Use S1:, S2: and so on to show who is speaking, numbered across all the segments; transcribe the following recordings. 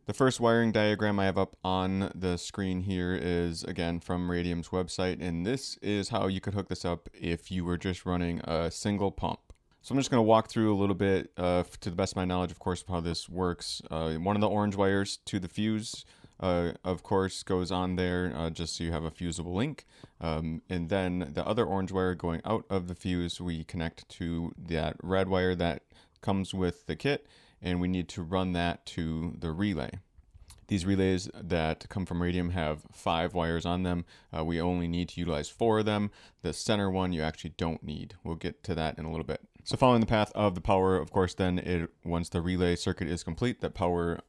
S1: The first wiring diagram I have up on the screen here is, again, from Radium's website, and this is how you could hook this up if you were just running a single pump. So I'm just going to walk through a little bit, to the best of my knowledge, of course, of how this works. One of the orange wires to the fuse, of course, goes on there just so you have a fusible link. And then the other orange wire going out of the fuse, we connect to that red wire that comes with the kit, and we need to run that to the relay. These relays that come from Radium have 5 wires on them. We only need to utilize 4 of them. The center one you actually don't need. We'll get to that in a little bit. So following the path of the power, of course, then once the relay circuit is complete, that power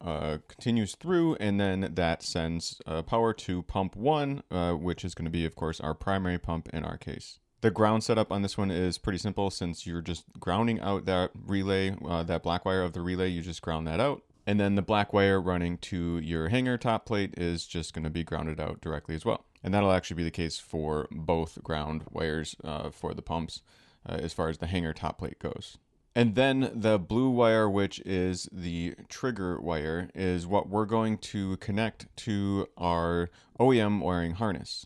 S1: continues through, and then that sends power to pump 1, which is going to be, of course, our primary pump in our case. The ground setup on this one is pretty simple. Since you're just grounding out that relay, that black wire of the relay, you just ground that out. And then the black wire running to your hanger top plate is just going to be grounded out directly as well. And that'll actually be the case for both ground wires for the pumps as far as the hanger top plate goes. And then the blue wire, which is the trigger wire, is what we're going to connect to our OEM wiring harness.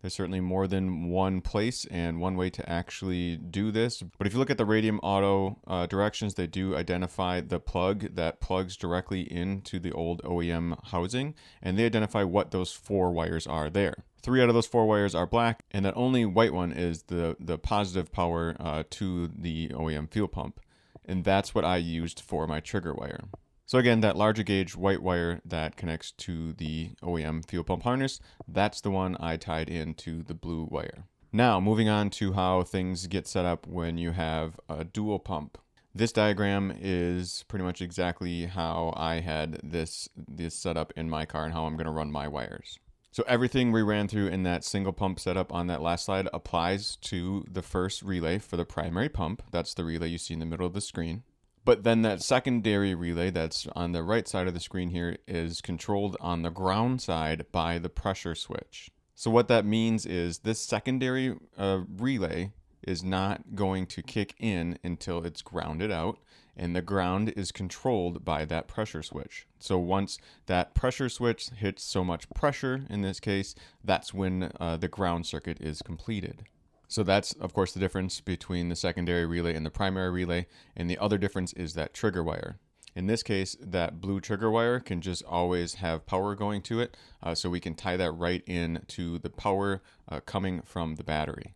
S1: There's certainly more than one place and one way to actually do this. But if you look at the Radium Auto directions, they do identify the plug that plugs directly into the old OEM housing, and they identify what those 4 wires are there. 3 out of those 4 wires are black, and that only white one is the positive power to the OEM fuel pump. And that's what I used for my trigger wire. So again, that larger gauge white wire that connects to the OEM fuel pump harness, that's the one I tied into the blue wire. Now, moving on to how things get set up when you have a dual pump. This diagram is pretty much exactly how I had this set up in my car and how I'm going to run my wires. So everything we ran through in that single pump setup on that last slide applies to the first relay for the primary pump. That's the relay you see in the middle of the screen. But then that secondary relay that's on the right side of the screen here is controlled on the ground side by the pressure switch. So what that means is this secondary relay is not going to kick in until it's grounded out, and the ground is controlled by that pressure switch. So once that pressure switch hits so much pressure, in this case, that's when the ground circuit is completed. So that's, of course, the difference between the secondary relay and the primary relay. And the other difference is that trigger wire. In this case, that blue trigger wire can just always have power going to it. So we can tie that right in to the power coming from the battery.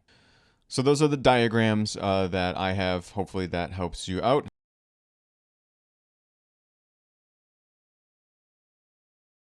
S1: So those are the diagrams that I have. Hopefully that helps you out.